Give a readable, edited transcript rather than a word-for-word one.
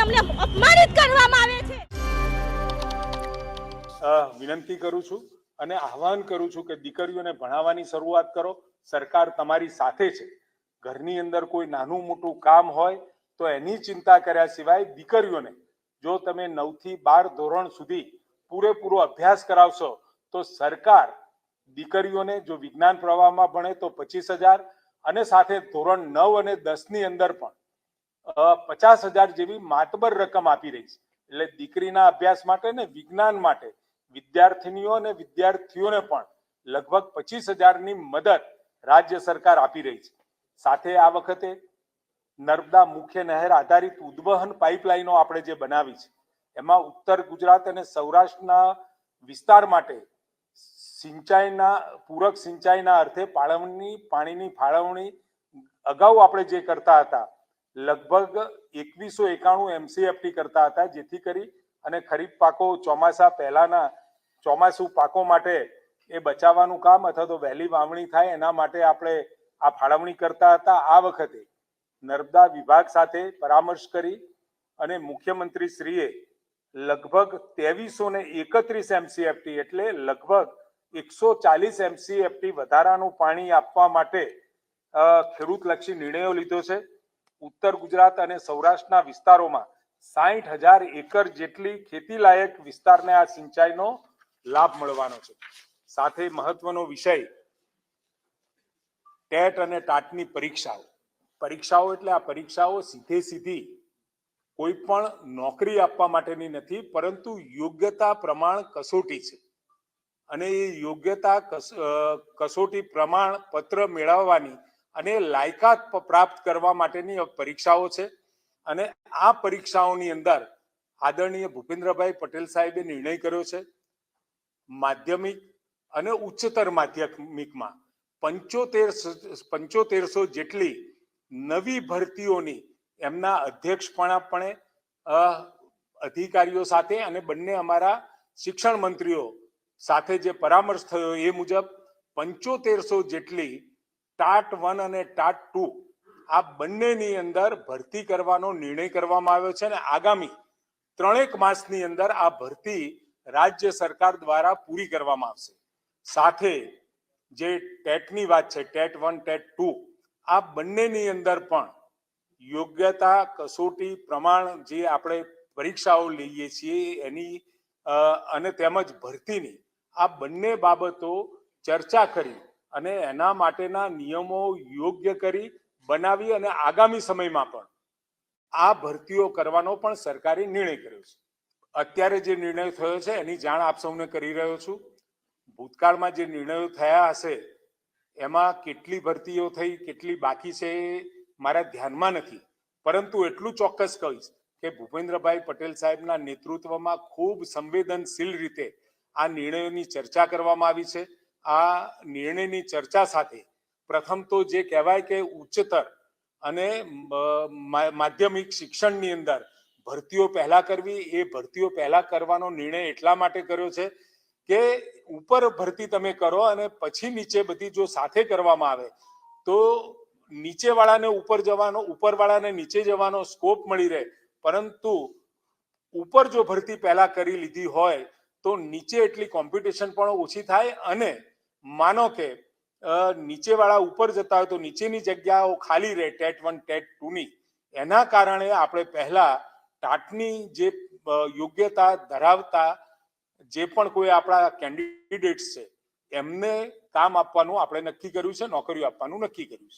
અમને અપમાનિત કરવામાં આવે છે। વિનંતી કરું છું અને આહવાન કરું છું કે દીકરીઓને ભણાવવાની શરૂઆત કરો। સરકાર તમારી સાથે છે। ઘરની અંદર કોઈ નાનું મોટું કામ હોય તો એની ચિંતા કર્યા સિવાય દીકરીઓને જો તમે 9 થી 12 ધોરણ સુધી પૂરેપૂરો અભ્યાસ કરાવશો તો સરકાર દીકરીઓને જો વિજ્ઞાન પ્રવાહમાં ભણે તો 25,000 અને સાથે ધોરણ 9 અને 10 ની અંદર પણ 50,000 જેવી માતબર રકમ આપી રહી છે। એટલે દીકરીના અભ્યાસ માટે ને વિજ્ઞાન માટે વિદ્યાર્થીનીઓ અને વિદ્યાર્થીઓને પણ લગભગ 25,000 ની મદદ રાજ્ય સરકાર આપી રહી છે। સાથે આ વખતે નર્મદા મુખ્ય નહેર આધારિત ઉદ્વહન પાઇપલાઇનો આપણે જે બનાવી છે એમાં ઉત્તર ગુજરાત અને સૌરાષ્ટ્રના વિસ્તાર માટે સિંચાઈના પૂરક સિંચાઈના અર્થે પાણીની ફાળવણી અગાઉ આપણે જે કરતા હતા લગભગ 2191 MCFT કરતા હતા, જેથી કરી અને ખરીફ પાકો ચોમાસા પહેલાના ચોમાસુ પાકો માટે એ બચાવવાનું કામ અથવા તો વહેલી વાવણી થાય એના માટે આપણે આ ફાળવણી કરતા હતા। આ વખતે નર્મદા વિભાગ સાથે પરામર્શ કરી અને મુખ્યમંત્રી શ્રીએ લગભગ 2331 MCFT એટલે લગભગ 140 MCFT વધારાનું પાણી આપવા માટે ખેડૂતલક્ષી નિર્ણયો લીધો છે। ઉત્તર ગુજરાત અને સૌરાષ્ટ્રના વિસ્તારોમાં 60,000 એકર જેટલી ખેતીલાયક વિસ્તારને આ સિંચાઈનો લાભ મળવાનો છે। સાથે મહત્વનો વિષય ટેટ અને ટાટની પરીક્ષાઓ એટલે આ પરીક્ષાઓ સીધી કોઈ પણ નોકરી આપવા માટેની નથી, પરંતુ યોગ્યતા પ્રમાણ કસોટી છે અને એ યોગ્યતા કસોટી પ્રમાણ પત્ર મેળવવાની અને લાયકાત પ્રાપ્ત કરવા માટેની પરીક્ષાઓ છે। અને આ પરીક્ષાઓની અંદર આદરણીય ભૂપેન્દ્રભાઈ પટેલ સાહેબે નિર્ણય કર્યો છે માધ્યમિક અને ઉચ્ચતર માધ્યમિકમાં 7500 જેટલી નવી ભરતીઓની એમના અધ્યક્ષપણે અધિકારીઓ સાથે અને બંને અમારા શિક્ષણ મંત્રીઓ સાથે જે પરામર્શ થયો એ મુજબ 7500 જેટલી ટાટ 1 અને ટાટ 2 આ બંનેની અંદર ભરતી કરવાનો નિર્ણય કરવામાં આવ્યો છે અને આગામી 3 માસની અંદર આ ભરતી રાજ્ય સરકાર દ્વારા પૂરી કરવામાં આવશે। સાથે જે ટેટની વાત છે ટેટ 1 ટેટ 2 આ બંનેની અંદર પણ યોગ્યતા કસોટી પ્રમાણ જે આપણે પરીક્ષાઓ લઈએ છીએ એની અને તેમજ ભરતીની આ બંને બાબતો ચર્ચા કરી અને એના માટેના નિયમો યોગ્ય કરી બનાવી અને આગામી સમયમાં પણ આ ભરતીઓ કરવાનો પણ સરકારે નિર્ણય કર્યો છે। અત્યારે જે નિર્ણય થયો છે એની જાણ આપ સૌને કરી રહ્યો છું। ભૂતકાળમાં જે નિર્ણયો થયા હશે એમાં કેટલી ભરતીઓ થઈ કેટલી બાકી છે એ મારા ધ્યાનમાં નથી, પરંતુ એટલું ચોક્કસ કહીશ કે ભૂપેન્દ્રભાઈ પટેલ સાહેબના નેતૃત્વમાં ખૂબ સંવેદનશીલ રીતે આ નિર્ણયોની ચર્ચા કરવામાં આવી છે। આ નિર્ણયની ચર્ચા સાથે પ્રથમ તો જે કહેવાય કે ઉચ્ચતર અને માધ્યમિક શિક્ષણની અંદર ભરતીઓ પહેલા કરવી, એ ભરતીઓ પહેલા કરવાનો નિર્ણય એટલા માટે કર્યો છે કે ઉપર ભરતી તમે કરો અને પછી નીચે બધી જો સાથે કરવામાં આવે તો નીચેવાળાને ઉપર જવાનો, ઉપરવાળાને નીચે જવાનો સ્કોપ મળી રહે, પરંતુ ઉપર જો ભરતી પહેલા કરી લીધી હોય તો નીચે એટલી કોમ્પિટિશન પણ ઓછી થાય અને માનો કે નીચેવાળા ઉપર જતા હોય તો નીચેની જગ્યાઓ ખાલી રહે ટેટ 1 ટેટ 2 ની। એના કારણે આપણે પહેલા ટાટની જે યોગ્યતા ધરાવતા જે પણ કોઈ આપણા કેન્ડિડેટ્સ છે એમને કામ આપવાનું આપણે નક્કી કર્યું છે, નોકરીઓ આપવાનું નક્કી કર્યું છે।